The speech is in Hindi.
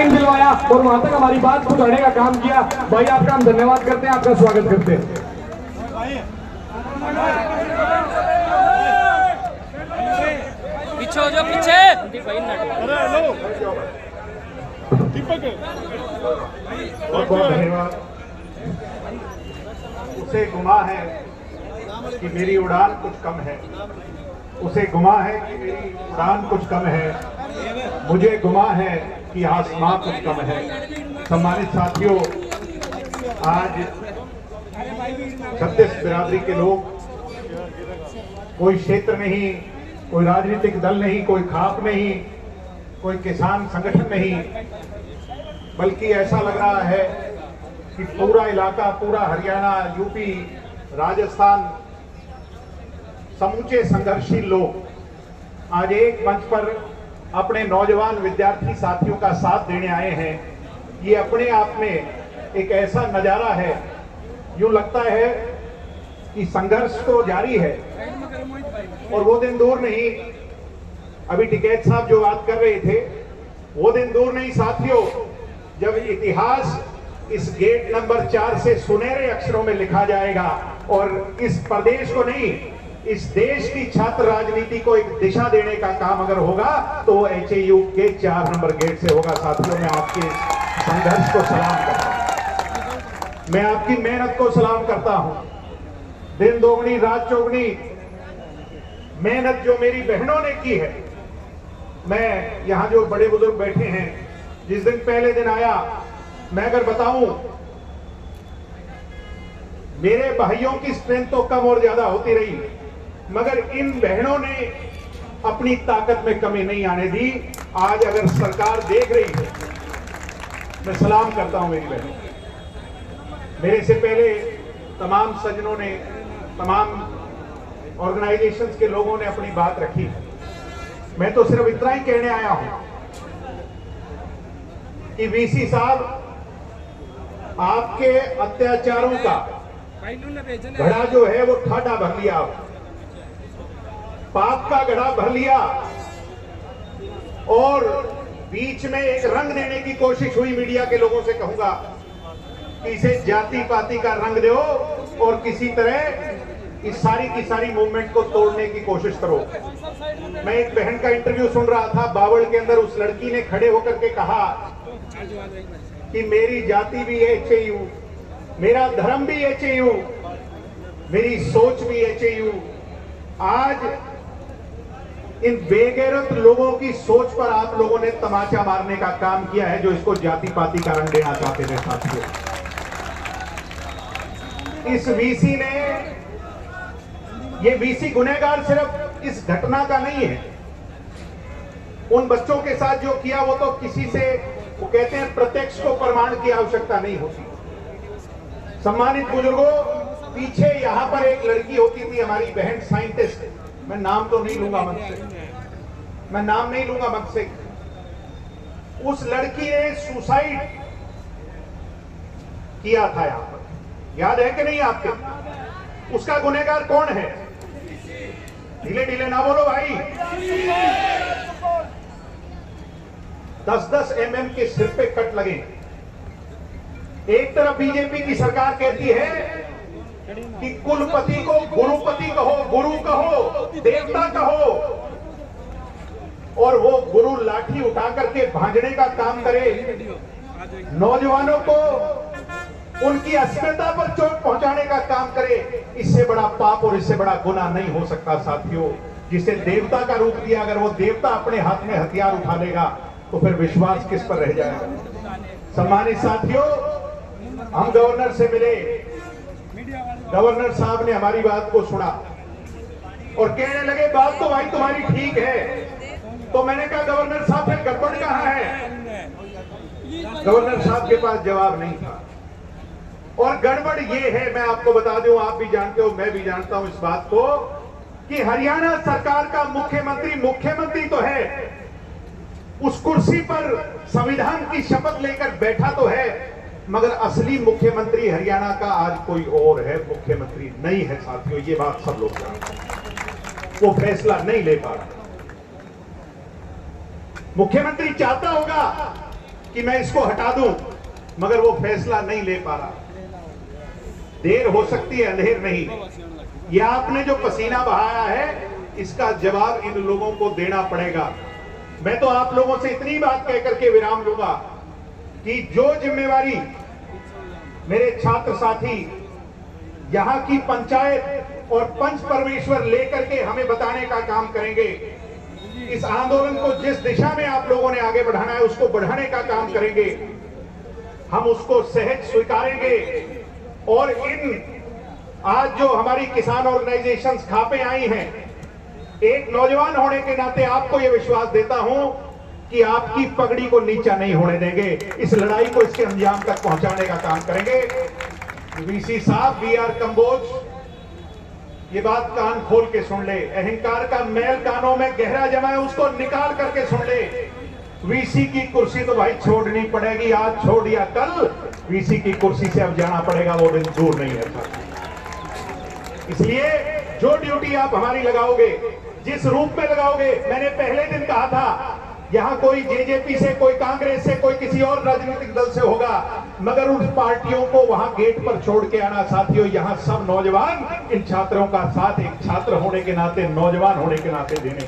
लाइन दिलवाया और वहां तक हमारी बात पहुंचाने का काम किया। भाई आपका हम धन्यवाद करते हैं, आपका स्वागत करते हैं। पीछे हो जाओ, पीछे। बहुत बहुत धन्यवाद। उसे गुमा है कि मेरी उड़ान कुछ कम है, उसे गुमा है कि मेरी उड़ान कुछ कम है, मुझे गुमा है कि आसमां कुछ कम है। सम्मानित साथियों, आज छत्तीस बिरादरी के लोग, कोई क्षेत्र नहीं, कोई राजनीतिक दल नहीं, कोई खाप नहीं, कोई किसान संगठन नहीं, बल्कि ऐसा लग रहा है कि पूरा इलाका, पूरा हरियाणा, यूपी, राजस्थान, समूचे संघर्षशील लोग आज एक मंच पर अपने नौजवान विद्यार्थी साथियों का साथ देने आए हैं। ये अपने आप में एक ऐसा नजारा है, यूं लगता है कि संघर्ष तो जारी है और वो दिन दूर नहीं। अभी टिकैत साहब जो बात कर रहे थे, वो दिन दूर नहीं साथियों, जब इतिहास इस गेट नंबर 4 से सुनहरे अक्षरों में लिखा जाएगा और इस प्रदेश को नहीं, इस देश की छात्र राजनीति को एक दिशा देने का काम अगर होगा तो वो HAU के 4 नंबर गेट से होगा। साथियों, मैं आपके संघर्ष को सलाम करता हूं, मैं आपकी मेहनत को सलाम करता हूं। दिन दोगुनी रात चौगुनी मेहनत जो मेरी बहनों ने की है। मैं यहां जो बड़े बुजुर्ग बैठे हैं, जिस दिन पहले दिन आया, मैं अगर बताऊं, मेरे भाइयों की स्ट्रेंथ तो कम और ज्यादा होती रही, मगर इन बहनों ने अपनी ताकत में कमी नहीं आने दी। आज अगर सरकार देख रही है, मैं सलाम करता हूं मेरी बहनों। मेरे से पहले तमाम सज्जनों ने, तमाम ऑर्गेनाइजेशंस के लोगों ने अपनी बात रखी। मैं तो सिर्फ इतना ही कहने आया हूं कि वीसी साहब, आपके अत्याचारों का घड़ा जो है वो ठाडा भर लिया, पाप का घड़ा भर लिया और बीच में एक रंग देने की कोशिश हुई। मीडिया के लोगों से कहूंगा कि इसे जाति पाति का रंग दो और किसी तरह इस सारी की सारी मूवमेंट को तोड़ने की कोशिश करो। मैं एक बहन का इंटरव्यू सुन रहा था, बावड़ के अंदर उस लड़की ने खड़े होकर के कहा कि मेरी जाति भी HAU, मेरा धर्म भी HAU, मेरी सोच भी HAU। आज इन बेगैरत लोगों की सोच पर आप लोगों ने तमाचा मारने का काम किया है, जो इसको जाति पाति का रंग देना चाहते थे साथियों। इस वीसी ने, ये वीसी गुनहगार सिर्फ इस घटना का नहीं है। उन बच्चों के साथ जो किया वो तो किसी से, वो कहते हैं प्रत्यक्ष को प्रमाण की आवश्यकता नहीं होती। सम्मानित बुजुर्गों, पीछे यहां पर एक लड़की होती थी, हमारी बहन साइंटिस्ट, मैं नाम तो नहीं लूंगा मंच से, मैं नाम नहीं लूंगा मंच से। उस लड़की ने सुसाइड किया था यहां पर, याद है कि नहीं आपके? उसका गुनहगार कौन है? ढीले ढीले ना बोलो भाई। 10-10 mm के सिर पे कट लगे। एक तरफ बीजेपी की सरकार कहती है कि कुलपति को गुरुपति कहो, गुरु कहो, देवता कहो, और वो गुरु लाठी उठा करके भांजने का काम करे, नौजवानों को उनकी अस्मिता पर चोट पहुंचाने का काम करे। इससे बड़ा पाप और इससे बड़ा गुनाह नहीं हो सकता साथियों। जिसे देवता का रूप दिया, अगर वो देवता अपने हाथ में हथियार उठा लेगा तो फिर विश्वास किस पर रह जाएगा? सम्मानित साथियों, हम गवर्नर से मिले, गवर्नर साहब ने हमारी बात को सुना और कहने लगे बात तो भाई तुम्हारी ठीक है। तो मैंने कहा गवर्नर साहब फिर गड़बड़ कहां है? गवर्नर साहब के पास जवाब नहीं था। और गड़बड़ ये है, मैं आपको बता दूं, आप भी जानते हो, मैं भी जानता हूं इस बात को, कि हरियाणा सरकार का मुख्यमंत्री तो है, उस कुर्सी पर संविधान की शपथ लेकर बैठा तो है, मगर असली मुख्यमंत्री हरियाणा का आज कोई और है, मुख्यमंत्री नहीं है साथियों। ये बात सब लोग जानते हैं। वो फैसला नहीं ले पा रहा। मुख्यमंत्री चाहता होगा कि मैं इसको हटा दूं, मगर वो फैसला नहीं ले पा रहा। देर हो सकती है, अंधेर नहीं। यह आपने जो पसीना बहाया है, इसका जवाब इन लोगों को देना पड़ेगा। मैं तो आप लोगों से इतनी बात कह करके विराम लूंगा कि जो जिम्मेवारी मेरे छात्र साथी यहां की पंचायत और पंच परमेश्वर लेकर के हमें बताने का काम करेंगे, इस आंदोलन को जिस दिशा में आप लोगों ने आगे बढ़ाना है उसको बढ़ाने का काम करेंगे, हम उसको सहज स्वीकारेंगे। और इन आज जो हमारी किसान ऑर्गेनाइजेशंस खापे आई हैं, एक नौजवान होने के नाते आपको यह विश्वास देता हूं कि आपकी पगड़ी को नीचा नहीं होने देंगे। इस लड़ाई को इसके अंजाम तक पहुंचाने का काम करेंगे। वीसी साहब, वी आर कंबोज, ये बात कान खोल के सुन ले। अहंकार का मैल कानों में गहरा जमा है, उसको निकाल करके सुन ले। वीसी की कुर्सी तो भाई छोड़नी पड़ेगी, आज छोड़ या कल वीसी की कुर्सी से अब जाना पड़ेगा, वो दिन दूर नहीं है। इसलिए जो ड्यूटी आप हमारी लगाओगे, जिस रूप में लगाओगे, मैंने पहले दिन कहा था यहां कोई जेजेपी से, कोई कांग्रेस से, कोई किसी और राजनीतिक दल से होगा, मगर उन पार्टियों को वहां गेट पर छोड़ के आना। साथियों, यहां सब नौजवान इन छात्रों का साथ एक छात्र होने के नाते, नौजवान होने के नाते देने।